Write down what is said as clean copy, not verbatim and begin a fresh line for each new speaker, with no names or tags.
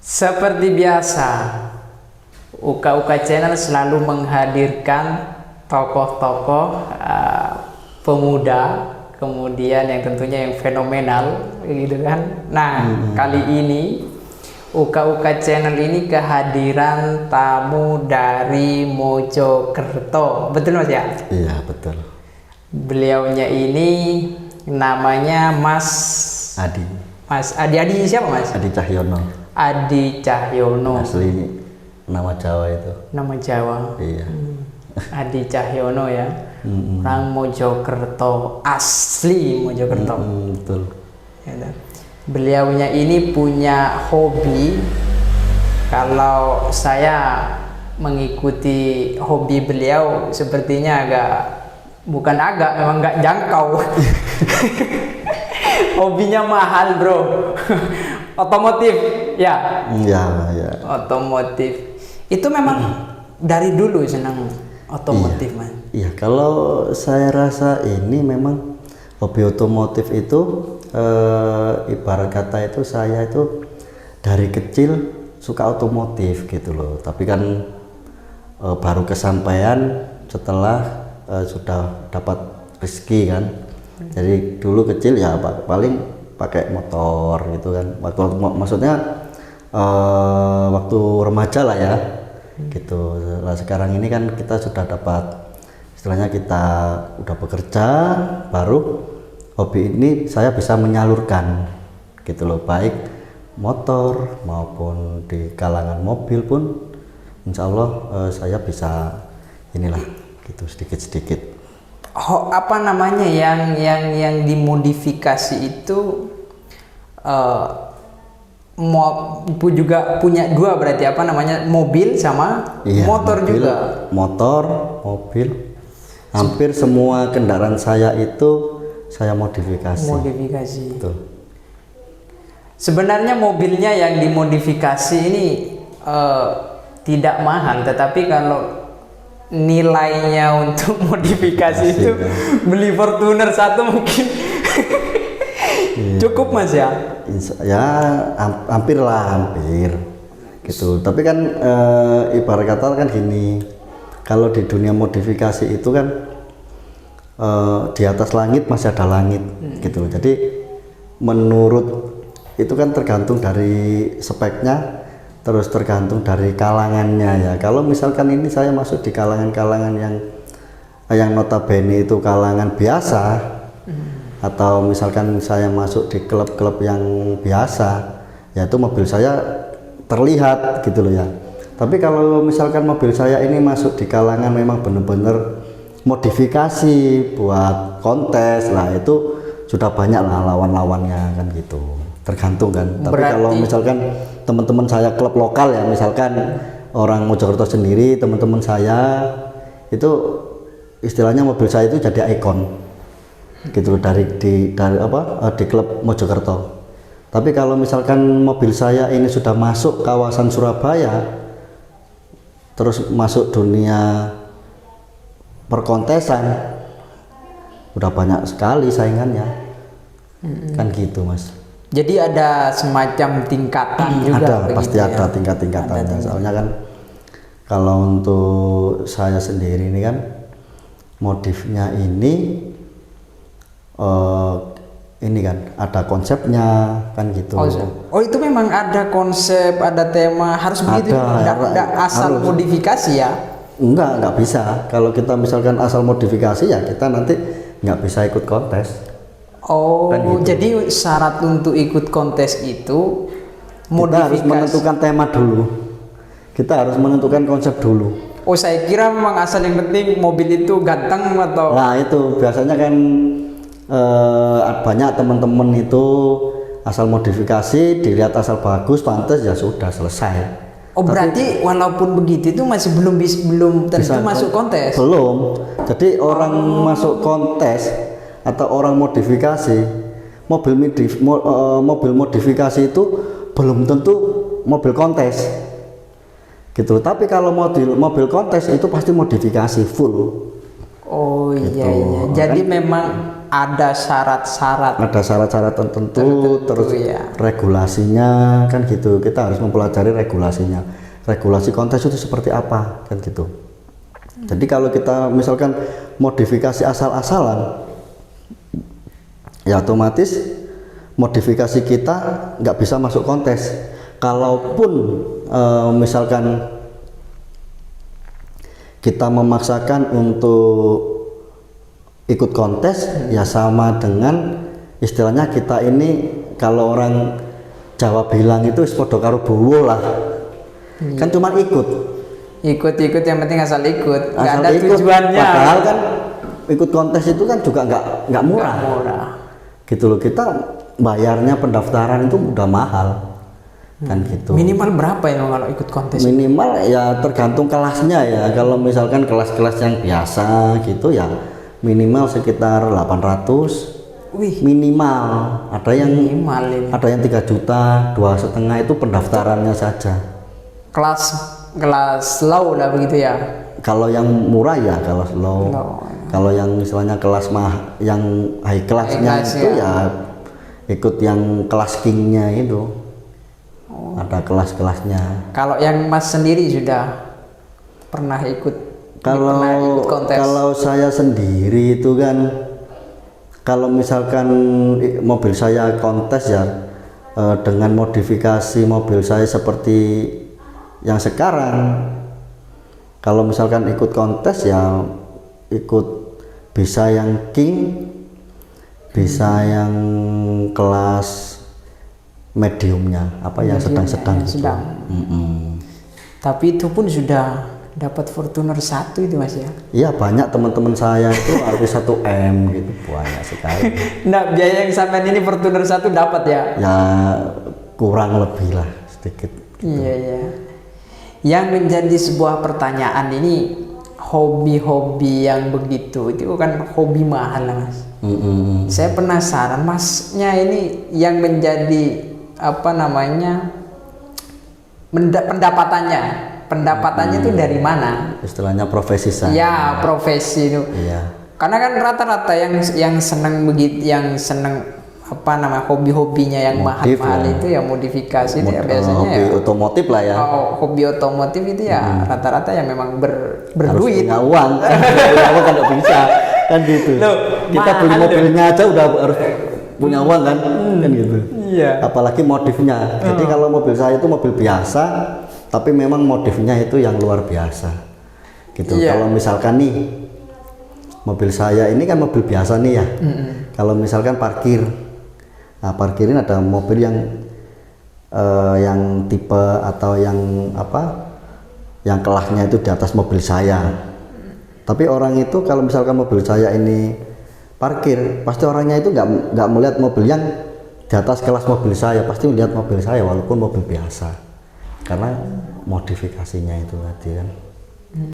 Seperti biasa, Uka-Uka Channel selalu menghadirkan tokoh-tokoh pemuda, kemudian yang tentunya yang fenomenal, gitu kan. Nah, kali ini Uka-Uka Channel ini kehadiran tamu dari Mojokerto, betul Mas ya?
Iya, betul.
Beliaunya ini namanya Mas
Adi.
Mas Adi siapa Mas?
Adi Cahyono.
Adi Cahyono.
Asli nama Jawa itu.
Nama Jawa.
Iya.
Adi Cahyono ya. Orang Mojokerto, asli Mojokerto.
Betul.
Ya, beliaunya ini punya hobi. Kalau saya mengikuti hobi beliau, sepertinya memang nggak jangkau. Hobinya mahal bro. Otomotif ya.
Iya, ya.
Otomotif itu memang dari dulu senang otomotif.
Iya.
Mas.
Iya, kalau saya rasa ini memang hobi otomotif itu ibarat kata itu saya itu dari kecil suka otomotif gitu loh. Tapi kan baru kesampaian setelah sudah dapat rezeki kan. Jadi dulu kecil ya paling pakai motor gitu kan. Maksudnya waktu remaja lah ya. Gitu. Nah, sekarang ini kan kita sudah dapat, istilahnya kita udah bekerja, baru hobi ini saya bisa menyalurkan gitu loh, baik motor maupun di kalangan mobil pun insya Allah saya bisa inilah gitu sedikit-sedikit.
Apa namanya yang dimodifikasi itu juga punya dua, berarti apa namanya, mobil sama motor
mobil,
juga.
Motor, mobil, hampir semua kendaraan saya itu saya modifikasi.
Betul. Sebenarnya mobilnya yang dimodifikasi ini tidak mahal, tetapi kalau nilainya untuk modifikasi itu beli Fortuner satu mungkin cukup Mas ya?
Ya hampir gitu. Tapi kan ibarat kata kan gini, kalau di dunia modifikasi itu kan di atas langit masih ada langit gitu. Jadi menurut itu kan tergantung dari speknya, terus tergantung dari kalangannya ya. Kalau misalkan ini saya masuk di kalangan-kalangan yang notabene itu kalangan biasa, atau misalkan saya masuk di klub-klub yang biasa, yaitu mobil saya terlihat gitu loh ya. Tapi kalau misalkan mobil saya ini masuk di kalangan memang benar-benar modifikasi buat kontes, lah itu sudah banyak lah lawan-lawannya kan gitu. Tergantung kan. Tapi kalau misalkan teman-teman saya klub lokal ya, misalkan orang Mojokerto sendiri, teman-teman saya itu istilahnya mobil saya itu jadi ikon gitu di klub Mojokerto. Tapi kalau misalkan mobil saya ini sudah masuk kawasan Surabaya, terus masuk dunia perkontesan, udah banyak sekali saingannya. Kan gitu Mas.
Jadi ada semacam tingkatan juga.
Ada, pasti ya? Ada tingkat-tingkatannya. Soalnya kan kalau untuk saya sendiri ini kan modifnya ini kan ada konsepnya kan gitu.
Oh itu memang ada konsep, ada tema, harus begitu. Enggak asal harus. Modifikasi ya?
Enggak bisa. Kalau kita misalkan asal modifikasi ya kita nanti nggak bisa ikut kontes.
Oh, kan gitu. Jadi syarat untuk ikut kontes itu
kita harus menentukan tema dulu. Kita harus menentukan konsep dulu.
Oh, saya kira memang asal yang penting mobil itu ganteng atau.
Nah, itu biasanya kan banyak teman-teman itu asal modifikasi, dilihat asal bagus, pantas ya sudah selesai.
Oh, berarti walaupun begitu itu masih belum tentu masuk kontes.
Belum. Jadi orang masuk kontes atau orang modifikasi, mobil modifikasi itu belum tentu mobil kontes gitu. Tapi kalau mobil kontes itu pasti modifikasi full.
Oh
Gitu.
iya iya. Jadi memang ada syarat-syarat.
Ada syarat-syarat tertentu, terus
ya.
regulasinya kan gitu. Kita harus mempelajari regulasinya. Regulasi kontes itu seperti apa kan gitu. Jadi kalau kita misalkan modifikasi asal-asalan, ya otomatis modifikasi kita nggak bisa masuk kontes. Kalaupun misalkan kita memaksakan untuk ikut kontes, ya sama dengan istilahnya kita ini, kalau orang Jawa bilang itu podo karo bowo lah. Kan cuma
Ikut-ikut yang penting asal ikut. Nggak
asal
ada
ikut.
tujuannya.
Padahal kan ikut kontes itu kan juga nggak murah.
Nggak murah.
Gitu loh, kita bayarnya pendaftaran itu udah mahal kan gitu.
Minimal berapa ya kalau ikut kontes?
Minimal ya tergantung kelasnya ya. Kalau misalkan kelas-kelas yang biasa gitu ya minimal sekitar 800.
Wih,
Minimal. Ada yang
minimal ini.
ada yang 3 juta, 2,5 itu pendaftarannya saja.
Kelas low lah begitu ya.
Kalau yang murah ya kelas low.
Low.
Kalau yang misalnya kelas yang high classnya
class,
itu
ya.
ya ikut yang kelas kingnya itu. Ada kelas-kelasnya.
Kalau yang Mas sendiri sudah pernah ikut kontes?
Kalau saya sendiri itu kan, kalau misalkan mobil saya kontes ya dengan modifikasi mobil saya seperti yang sekarang, kalau misalkan ikut kontes ya ikut bisa yang king, bisa yang kelas mediumnya, apa yang sedang-sedang gitu.
sedang. Tapi itu pun sudah dapat Fortuner 1 itu Mas ya.
Iya, banyak teman-teman saya itu habis 1 M gitu, banyak sekali.
Nah, biaya yang sampean ini Fortuner 1 dapat ya?
Ya kurang lebih lah sedikit.
Iya iya. Yang menjadi sebuah pertanyaan ini, hobi-hobi yang begitu itu kan hobi mahal lah Mas. Saya penasaran Masnya ini yang menjadi apa namanya pendapatannya itu dari mana?
Istilahnya profesi saya.
Ya profesi itu.
Iya.
Karena kan rata-rata yang senang begitu, yang senang apa namanya hobi-hobinya yang mahal-mahal
ya.
itu ya modifikasi itu ya biasanya
hobi
ya.
otomotif lah ya.
Hobi otomotif itu ya rata-rata yang memang
Harus
berduit.
punya uang kan. Punya uang kan nggak bisa kan gitu.
Loh,
kita beli
mahal
mobilnya aja udah harus punya uang kan, kan gitu.
Iya.
Apalagi modifnya. Jadi kalau mobil saya itu mobil biasa, tapi memang modifnya itu yang luar biasa. Gitu.
Iya.
Kalau misalkan nih mobil saya ini kan mobil biasa nih ya. Kalau misalkan parkir, nah parkirin ada mobil yang tipe atau yang apa, yang kelasnya itu di atas mobil saya. Tapi orang itu kalau misalkan mobil saya ini parkir, pasti orangnya itu nggak melihat mobil yang di atas kelas mobil saya, pasti melihat mobil saya walaupun mobil biasa, karena modifikasinya itu tadi kan.